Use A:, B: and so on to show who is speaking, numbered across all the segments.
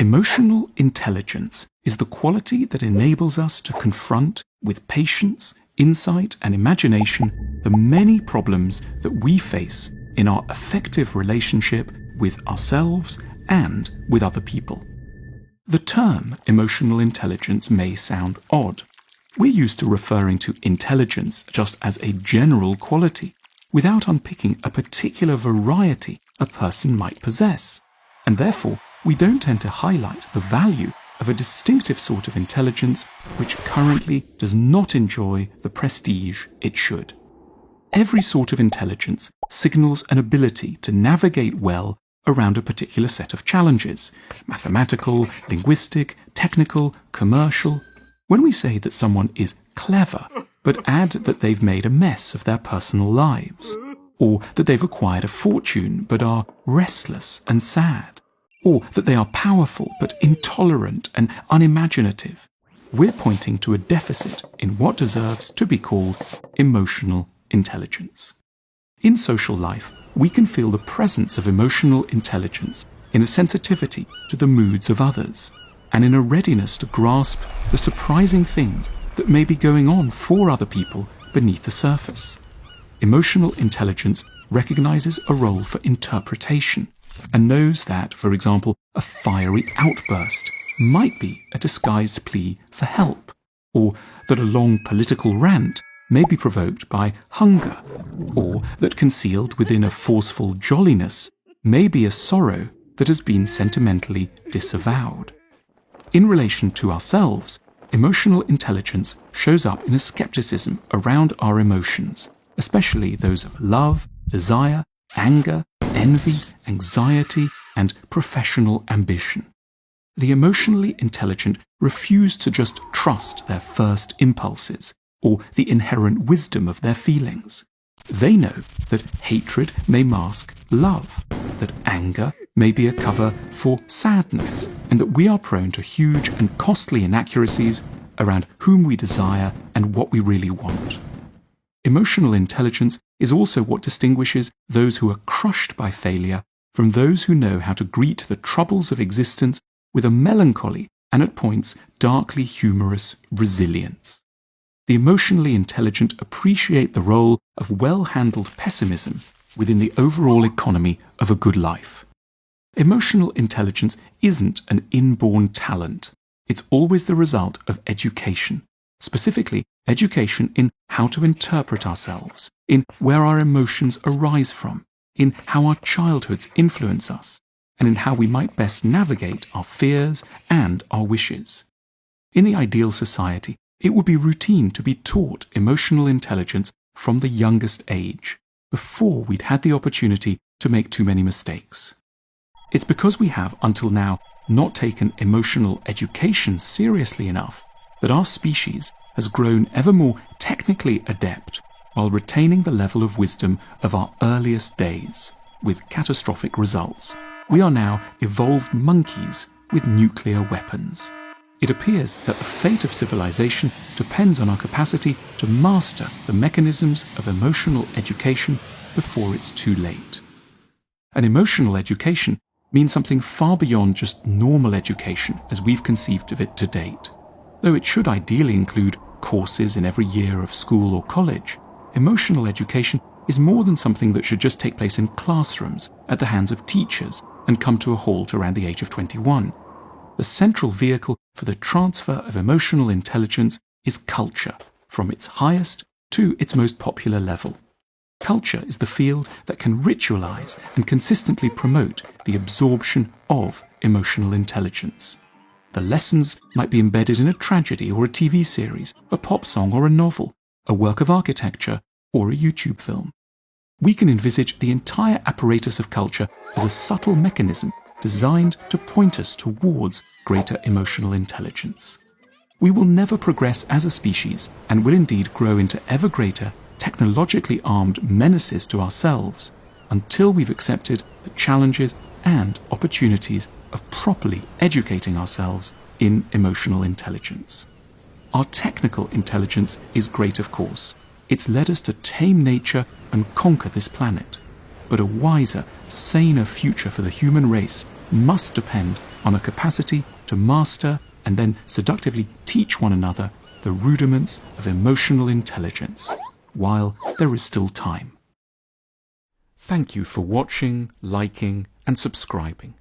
A: Emotional intelligence is the quality that enables us to confront, with patience, insight, and imagination, the many problems that we face in our effective relationship with ourselves and with other people. The term emotional intelligence may sound odd. We're used to referring to intelligence just as a general quality, without unpicking a particular variety a person might possess, and therefore we don't tend to highlight the value of a distinctive sort of intelligence which currently does not enjoy the prestige it should. Every sort of intelligence signals an ability to navigate well around a particular set of challenges: mathematical, linguistic, technical, commercial. When we say that someone is clever, but add that they've made a mess of their personal lives, or that they've acquired a fortune but are restless and sad, or that they are powerful but intolerant and unimaginative, we're pointing to a deficit in what deserves to be called emotional intelligence. In social life, we can feel the presence of emotional intelligence in a sensitivity to the moods of others, and in a readiness to grasp the surprising things that may be going on for other people beneath the surface. Emotional intelligence recognizes a role for interpretation, and knows that, for example, a fiery outburst might be a disguised plea for help, or that a long political rant may be provoked by hunger, or that concealed within a forceful jolliness may be a sorrow that has been sentimentally disavowed. In relation to ourselves, emotional intelligence shows up in a skepticism around our emotions, especially those of love, desire, anger, envy, anxiety, and professional ambition. The emotionally intelligent refuse to just trust their first impulses or the inherent wisdom of their feelings. They know that hatred may mask love, that anger may be a cover for sadness, and that we are prone to huge and costly inaccuracies around whom we desire and what we really want. Emotional intelligence is also what distinguishes those who are crushed by failure from those who know how to greet the troubles of existence with a melancholy and at points darkly humorous resilience. The emotionally intelligent appreciate the role of well-handled pessimism within the overall economy of a good life. Emotional intelligence isn't an inborn talent. It's always the result of education, specifically education in how to interpret ourselves, in where our emotions arise from, in how our childhoods influence us, and in how we might best navigate our fears and our wishes. In the ideal society, it would be routine to be taught emotional intelligence from the youngest age, before we'd had the opportunity to make too many mistakes. It's because we have, until now, not taken emotional education seriously enough that our species has grown ever more technically adept while retaining the level of wisdom of our earliest days, with catastrophic results. We are now evolved monkeys with nuclear weapons. It appears that the fate of civilization depends on our capacity to master the mechanisms of emotional education before it's too late. An emotional education means something far beyond just normal education as we've conceived of it to date. Though it should ideally include courses in every year of school or college, emotional education is more than something that should just take place in classrooms at the hands of teachers and come to a halt around the age of 21. The central vehicle for the transfer of emotional intelligence is culture, from its highest to its most popular level. Culture is the field that can ritualize and consistently promote the absorption of emotional intelligence. The lessons might be embedded in a tragedy or a TV series, a pop song or a novel, a work of architecture or a YouTube film. We can envisage the entire apparatus of culture as a subtle mechanism designed to point us towards greater emotional intelligence. We will never progress as a species and will indeed grow into ever greater technologically armed menaces to ourselves until we've accepted the challenges and opportunities of properly educating ourselves in emotional intelligence. Our technical intelligence is great, of course. It's led us to tame nature and conquer this planet. But a wiser, saner future for the human race must depend on a capacity to master and then seductively teach one another the rudiments of emotional intelligence, while there is still time. Thank you for watching, liking, and subscribing.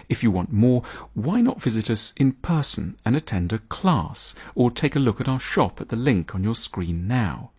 A: If you want more, why not visit us in person and attend a class, or take a look at our shop at the link on your screen now.